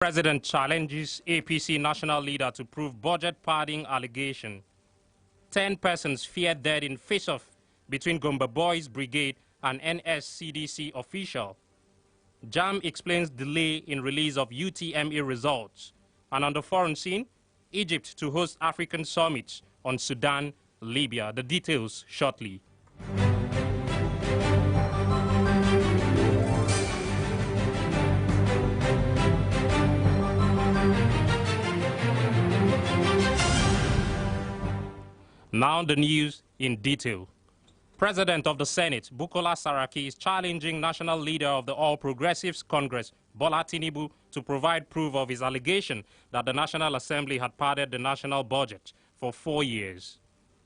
President challenges APC national leader to prove budget padding allegation. 10 persons feared death in face-off between Gombe Boys Brigade and NSCDC official. JAM explains delay in release of UTME results. And on the foreign scene, Egypt to host African summits on Sudan, Libya. The details shortly. Now the news in detail. President of the Senate, Bukola Saraki, is challenging national leader of the All Progressives Congress, Bola Tinubu, to provide proof of his allegation that the National Assembly had padded the national budget for 4 years.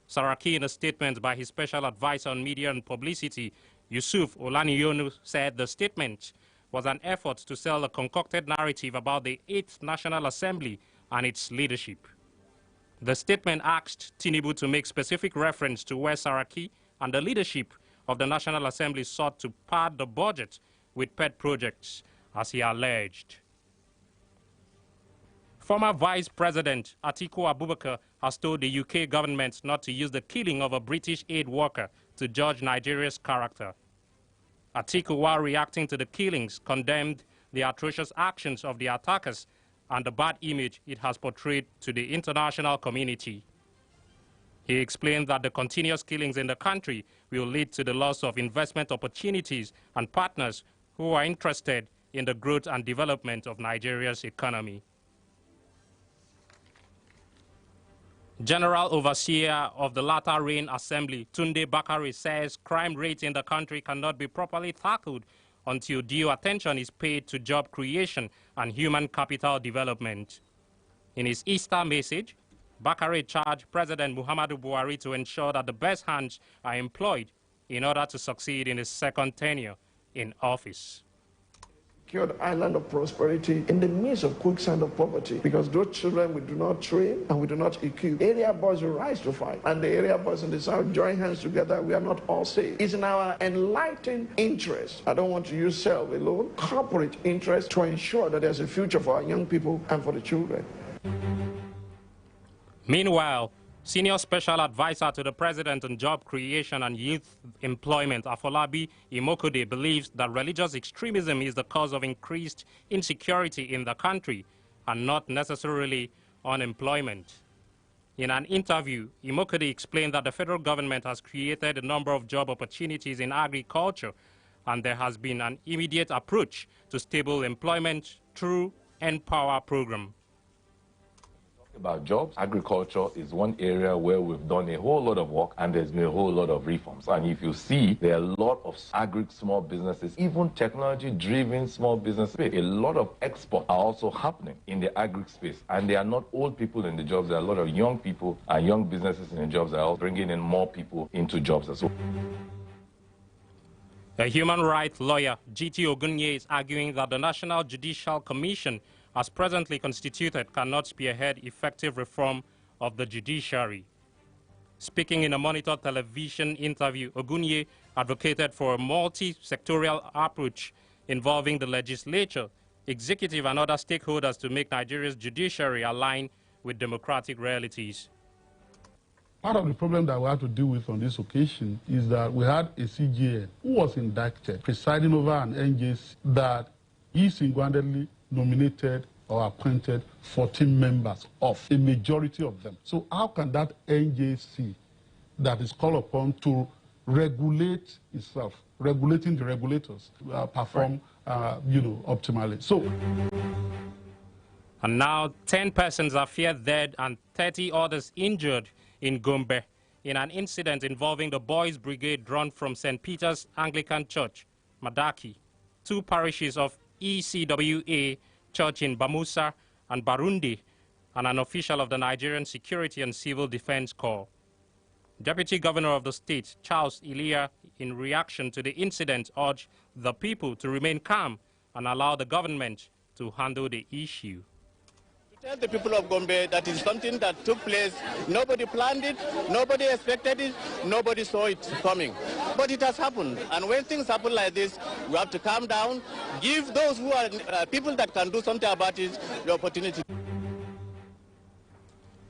Saraki, in a statement by his special advisor on media and publicity, Yusuf Olaniyonu, said the statement was an effort to sell a concocted narrative about the 8th National Assembly and its leadership. The statement asked Tinubu to make specific reference to where Saraki and the leadership of the National Assembly sought to pad the budget with pet projects, as he alleged. Former Vice President Atiku Abubakar has told the UK government not to use the killing of a British aid worker to judge Nigeria's character. Atiku, while reacting to the killings, condemned the atrocious actions of the attackers and the bad image it has portrayed to the international community. He explained that the continuous killings in the country will lead to the loss of investment opportunities and partners who are interested in the growth and development of Nigeria's economy. General Overseer of the Latter Rain Assembly, Tunde Bakare, says crime rate in the country cannot be properly tackled until due attention is paid to job creation and human capital development. In his Easter message, Bakare charged President Muhammadu Buhari to ensure that the best hands are employed in order to succeed in his second tenure in office. Secured island of prosperity in the midst of quicksand of poverty, because those children we do not train and we do not equip. Area boys will rise to fight, and the area boys in the south join hands together. We are not all safe. It's in our enlightened interest. I don't want to use self alone, corporate interest, to ensure that there's a future for our young people and for the children. Meanwhile, Senior Special Advisor to the President on Job Creation and Youth Employment, Afolabi Imokode, believes that religious extremism is the cause of increased insecurity in the country and not necessarily unemployment. In an interview, Imokode explained that the federal government has created a number of job opportunities in agriculture, and there has been an immediate approach to stable employment through Empower program. About jobs, agriculture is one area where we've done a whole lot of work and there's been a whole lot of reforms. And if you see, there are a lot of small businesses, even technology-driven small businesses. A lot of exports are also happening in the agri space. And there are not old people in the jobs, there are a lot of young people and young businesses in the jobs that are bringing in more people into jobs as well. A human rights lawyer, G.T. Ogunye, is arguing that the National Judicial Commission, as presently constituted, cannot spearhead effective reform of the judiciary. Speaking in a Monitor television interview, Ogunye advocated for a multi-sectorial approach involving the legislature, executive and other stakeholders to make Nigeria's judiciary align with democratic realities. Part of the problem that we have to deal with on this occasion is that we had a CJN who was indicted, presiding over an NJC that he single-handedly nominated or appointed 14 members of, a majority of them. So how can that NJC that is called upon to regulate itself, regulating the regulators, perform optimally? So, and now 10 persons are feared dead and 30 others injured in Gombe in an incident involving the Boys Brigade drawn from St. Peter's Anglican Church, Madaki, 2 parishes of ECWA Church in Bamusa and Barundi, and an official of the Nigerian Security and Civil Defense Corps. Deputy Governor of the state, Charles Ilia, in reaction to the incident, urged the people to remain calm and allow the government to handle the issue. Tell the people of Gombe that is something that took place. Nobody planned it, nobody expected it, nobody saw it coming. but it has happened. And when things happen like this, we have to calm down, give those who are people that can do something about it the opportunity.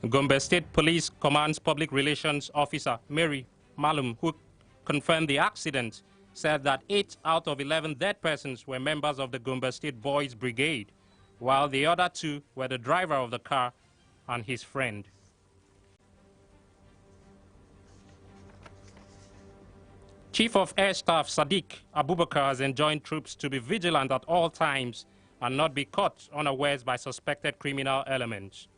Gombe State Police Command's Public Relations Officer, Mary Malum, who confirmed the accident, said that 8 out of 11 dead persons were members of the Gombe State Boys Brigade, while the other 2 were the driver of the car and his friend. Chief of Air Staff Sadiq Abubakar has enjoined troops to be vigilant at all times and not be caught unawares by suspected criminal elements.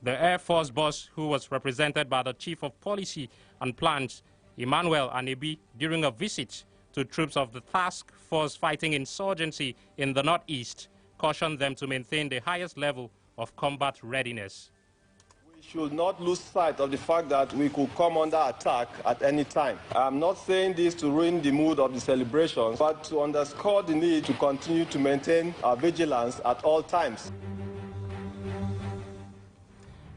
The Air Force boss, who was represented by the Chief of Policy and Plans, Emmanuel Anebi, during a visit to troops of the task force fighting insurgency in the northeast, cautioned them to maintain the highest level of combat readiness. We should not lose sight of the fact that we could come under attack at any time. I'm not saying this to ruin the mood of the celebrations, but to underscore the need to continue to maintain our vigilance at all times.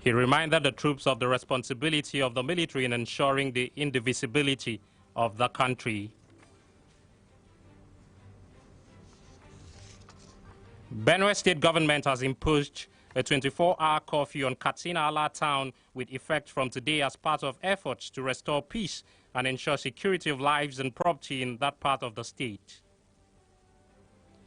He reminded the troops of the responsibility of the military in ensuring the indivisibility of the country. Benue State government has imposed a 24-hour curfew on Katsina-Ala town with effect from today as part of efforts to restore peace and ensure security of lives and property in that part of the state.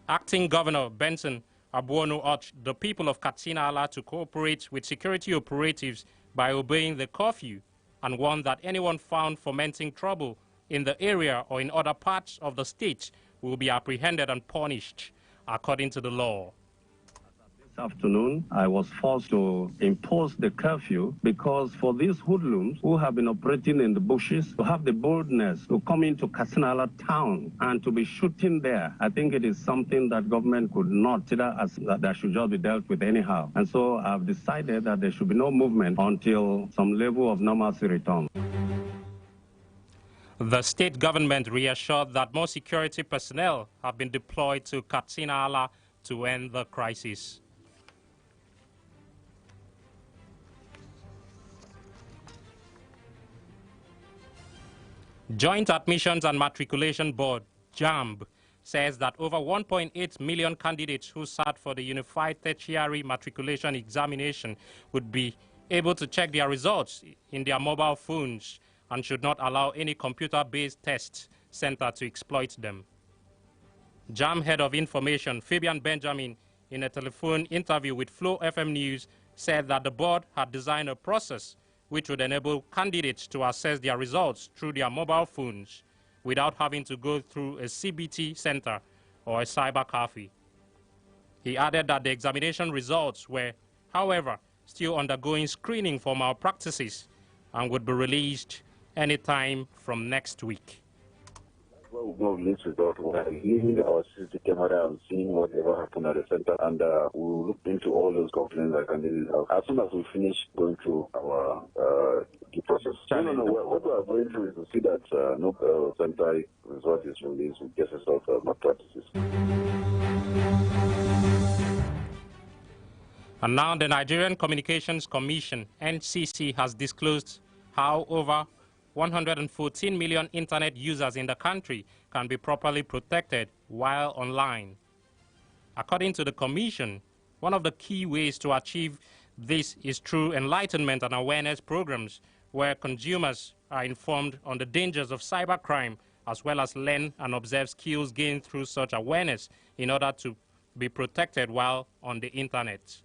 Acting Governor Benson Abuonu urged the people of Katsina-Ala to cooperate with security operatives by obeying the curfew and warned that anyone found fomenting trouble in the area or in other parts of the state will be apprehended and punished according to the law. This afternoon, I was forced to impose the curfew because for these hoodlums who have been operating in the bushes to have the boldness to come into Katsina-Ala town and to be shooting there, I think it is something that government could not consider as that should just be dealt with anyhow. And so I've decided that there should be no movement until some level of normalcy returns. The state government reassured that more security personnel have been deployed to Katsina-Ala to end the crisis. Joint Admissions and Matriculation Board, JAMB, says that over 1.8 million candidates who sat for the Unified Tertiary Matriculation Examination would be able to check their results in their mobile phones and should not allow any computer-based test center to exploit them. JAMB Head of Information, Fabian Benjamin, in a telephone interview with Flow FM News, said that the board had designed a process which would enable candidates to access their results through their mobile phones without having to go through a CBT center or a cyber cafe. He added that the examination results were, however, still undergoing screening for malpractices and would be released anytime from next week. Well, we'll release results. We're using our CCTV camera and seeing whatever happened at the center, and we'll look into all those complaints that candidates have. As soon as we finish going through our the process. No. What we are going through is to see that no center result is released with cases of malpractices. And now the Nigerian Communications Commission, NCC, has disclosed how over 114 million internet users in the country can be properly protected while online. According to the Commission, one of the key ways to achieve this is through enlightenment and awareness programs where consumers are informed on the dangers of cybercrime as well as learn and observe skills gained through such awareness in order to be protected while on the internet.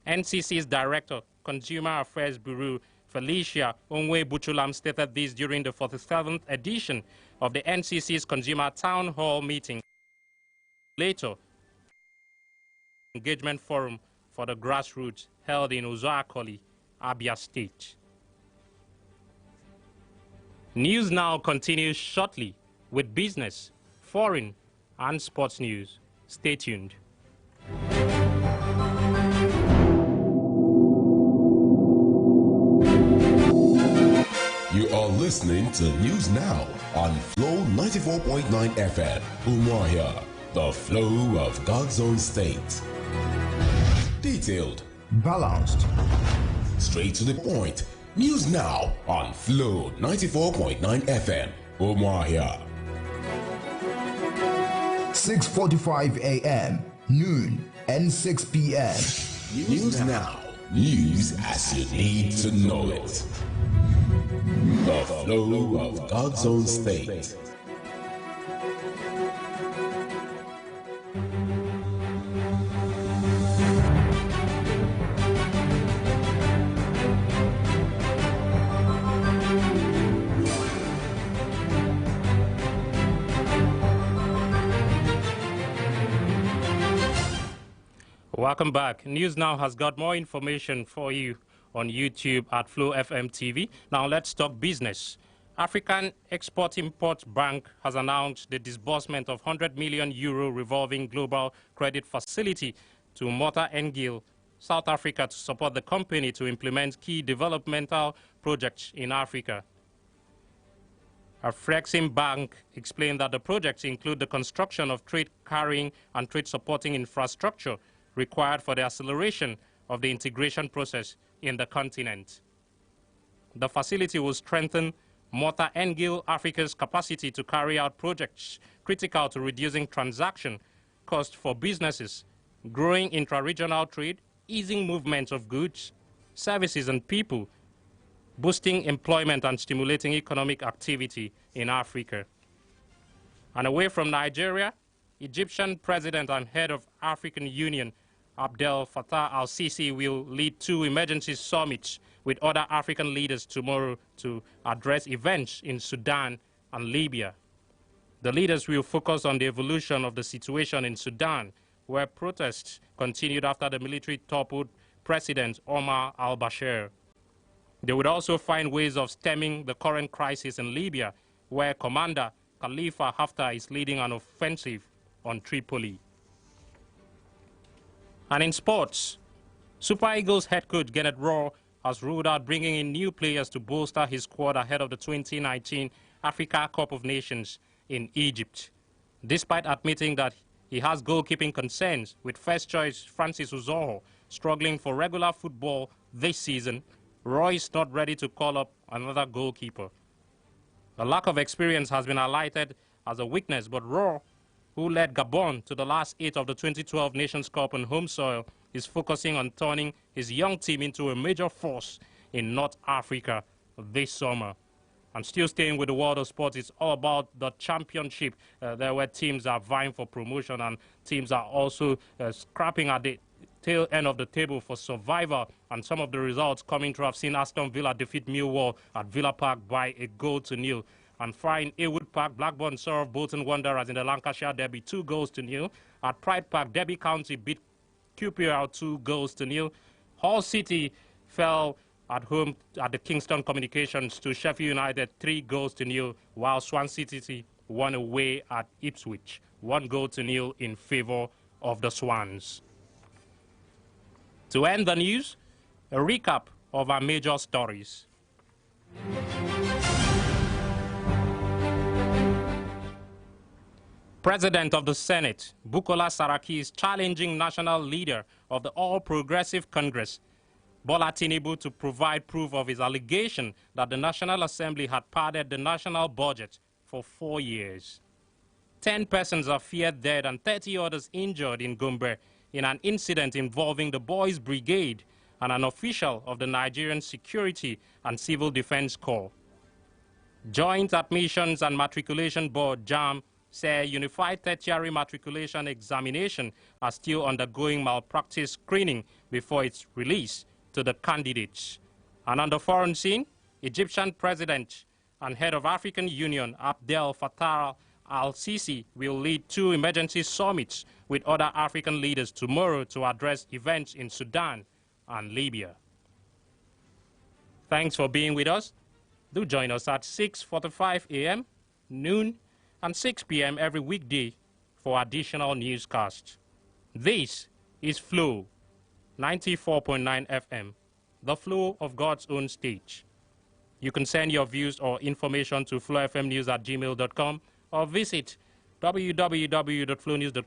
NCC's Director, Consumer Affairs Bureau, Felicia Onwe Buchulam, stated this during the 47th edition of the NCC's Consumer Town Hall meeting. Later, engagement forum for the grassroots held in Uzoakoli, Abia State. News Now continues shortly with business, foreign, and sports news. Stay tuned. You are listening to News Now on Flow 94.9 FM. Umuahia, the flow of God's own state. Detailed, balanced, straight to the point. News Now on Flow 94.9 FM. Umuahia. 6:45 a.m., noon, and 6 p.m. News now. News as you need to know it. The flow of God's own state. Welcome back. News Now has got more information for you on YouTube at Flow FM TV. Now let's talk business. African Export-Import Bank has announced the disbursement of €100 million revolving global credit facility to Mota Ngil, South Africa, to support the company to implement key developmental projects in Africa. Afreximbank explained that the projects include the construction of trade carrying and trade supporting infrastructure required for the acceleration of the integration process in the continent. The facility will strengthen Mota Ngil Africa's capacity to carry out projects critical to reducing transaction costs for businesses, growing intra-regional trade, easing movement of goods, services and people, boosting employment and stimulating economic activity in Africa. And away from Nigeria, Egyptian President and Head of African Union Abdel Fattah al-Sisi will lead 2 emergency summits with other African leaders tomorrow to address events in Sudan and Libya. The leaders will focus on the evolution of the situation in Sudan, where protests continued after the military toppled President Omar al-Bashir. They would also find ways of stemming the current crisis in Libya, where Commander Khalifa Haftar is leading an offensive on Tripoli. And in sports, Super Eagles head coach Gennett Rohr has ruled out bringing in new players to bolster his squad ahead of the 2019 Africa Cup of Nations in Egypt. Despite admitting that he has goalkeeping concerns, with first choice Francis Uzoho struggling for regular football this season, Rohr is not ready to call up another goalkeeper. The lack of experience has been highlighted as a weakness, but Rohr, who led Gabon to the last 8 of the 2012 Nations Cup on home soil, is focusing on turning his young team into a major force in North Africa this summer. And still staying with the world of sports, it's all about the championship, there where teams are vying for promotion and teams are also scrapping at the tail end of the table for survival. And some of the results coming through, I've seen Aston Villa defeat Millwall at Villa Park by 1-0. And fine, Ewood Park, Blackburn served Bolton Wanderers in the Lancashire Derby 2-0. At Pride Park, Derby County beat QPR 2-0. Hull City fell at home at the Kingston Communications to Sheffield United 3-0, while Swansea City won away at Ipswich 1-0 in favor of the Swans. To end the news, a recap of our major stories. President of the Senate, Bukola Saraki, is challenging national leader of the All Progressive Congress, Bola Tinubu, to provide proof of his allegation that the National Assembly had padded the national budget for 4 years. 10 persons are feared dead and 30 others injured in Gombe in an incident involving the Boys Brigade and an official of the Nigerian Security and Civil Defense Corps. Joint Admissions and Matriculation Board, JAMB, say Unified Tertiary Matriculation Examination are still undergoing malpractice screening before its release to the candidates. And on the foreign scene, Egyptian President and Head of African Union Abdel Fattah al-Sisi will lead 2 emergency summits with other African leaders tomorrow to address events in Sudan and Libya. Thanks for being with us. Do join us at 6:45 a.m., noon, and 6 p.m. every weekday for additional newscasts. This is Flow 94.9 FM, the flow of God's own stage. You can send your views or information to flowfmnews@gmail.com or visit www.flownews.com.